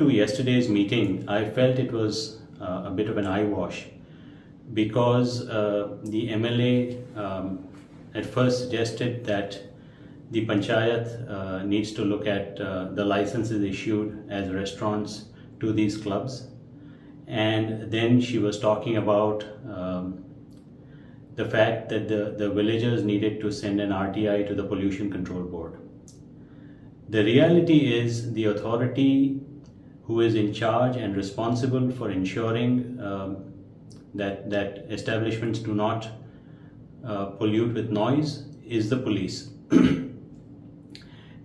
to yesterday's meeting, I felt it was a bit of an eyewash because the MLA at first suggested that the panchayat needs to look at the licenses issued as restaurants to these clubs, and then she was talking about the fact that the villagers needed to send an RTI to the Pollution Control Board. The reality is the authority who is in charge and responsible for ensuring that establishments do not pollute with noise is the police.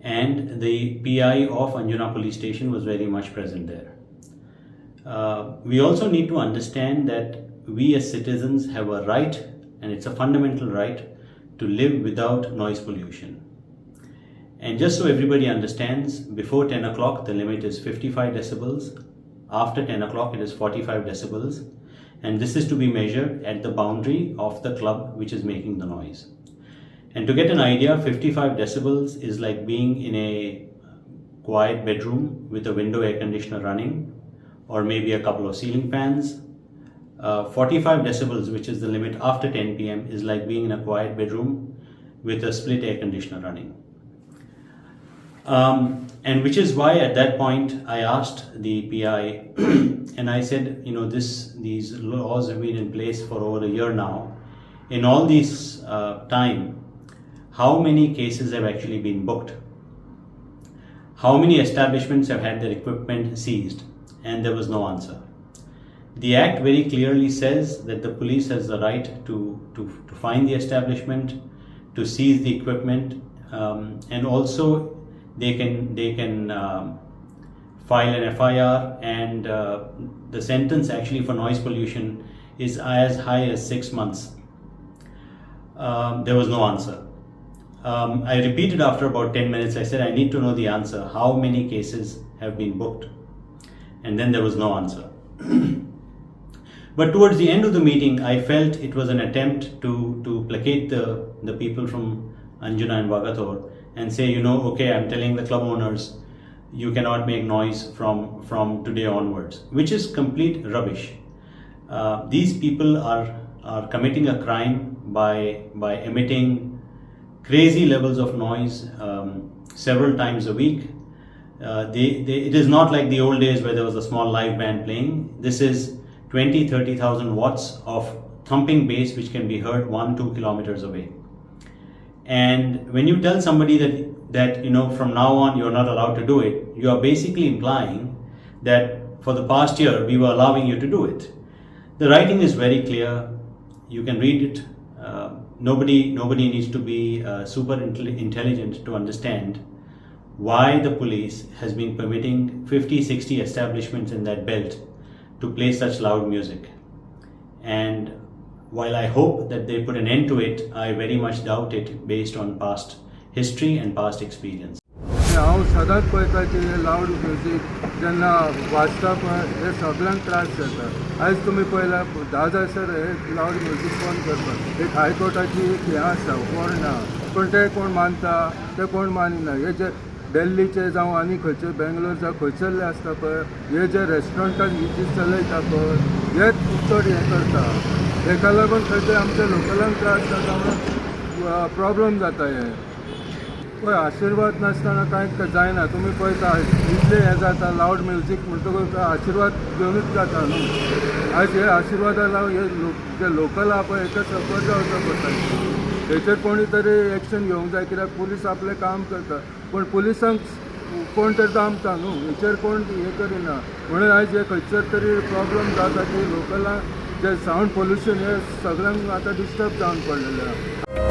And the PI of Anjuna Police Station was very much present there. We also need to understand that we as citizens have a right, and it's a fundamental right, to live without noise pollution. And just so everybody understands, before 10 o'clock the limit is 55 decibels, after 10 o'clock it is 45 decibels, and this is to be measured at the boundary of the club which is making the noise. And to get an idea, 55 decibels is like being in a quiet bedroom with a window air conditioner running, or maybe a couple of ceiling fans. 45 decibels, which is the limit after 10 p.m, is like being in a quiet bedroom with a split air conditioner running. And which is why at that point I asked the PI and I said, you know, these laws have been in place for over a year now. In all this time, how many cases have actually been booked? How many establishments have had their equipment seized? And there was no answer. The Act very clearly says that the police has the right to find the establishment, to seize the equipment, and also they can file an FIR, and the sentence actually for noise pollution is as high as 6 months. There was no answer. I repeated after about 10 minutes, I said, I need to know the answer. How many cases have been booked? And then there was no answer. But towards the end of the meeting, I felt it was an attempt to placate the people from Anjuna and Vagator and say, you know, okay, I'm telling the club owners, you cannot make noise from today onwards, which is complete rubbish. These people are committing a crime by emitting crazy levels of noise several times a week. It is not like the old days where there was a small live band playing. This is 20,000-30,000 watts of thumping bass which can be heard 1-2 kilometers away. And when you tell somebody that you know, from now on you're not allowed to do it, you are basically implying that for the past year we were allowing you to do it. The writing is very clear. You can read it. Nobody needs to be super intelligent to understand why the police has been permitting 50-60 establishments in that belt to play such loud music. And while I hope that they put an end to it, I very much doubt it based on past history and past experience. हांव सदांच पळयता की loud music जेन्ना वाजता पळय हे सगळ्यांक त्रास जाता. आयज तुमी पळयला 10,000 हे लावड म्युजीक बंद करपाक एक हायकोर्टाची एक हें आसा वॉर्न आहा, पूण ते कोण मानता ते कोण मानिना. हे जे दिल्लीचे जावं आनी खंयचे बेंगलोर जावं खंयसरले आसता पळय, हे जे रेस्टॉरंटान ही जी चलयता पळय हेच चड हें करता. हेका लागून खंय ते आमच्या लोकलांक त्रास जाता म्हणून प्रॉब्लेम जाता. हे पळय आशिर्वाद नासतना कांय जायना. तुमी पळयता इतलें हें जाता लावड म्युजीक म्हणटकूच आशिर्वाद घेवनूच जाता न्हू. आयज हे आशिर्वादा लागून हे जे लोकल आहा पळय हेका सफर जावचो पडटा. हेचेर कोणी तरी एक्शन घेवंक जाय, कित्याक पुलीस आपलें काम करता पूण पुलिसांक कोण तरी दामता न्हू, हेचेर कोण हें करिना. म्हणून आयज हे खंयसर तरी प्रॉब्लेम जाता की लोकलांक जे सावंड पोल्युशन हे सगळ्यांक आतां डिस्टर्ब जावन पडलेलें आहा.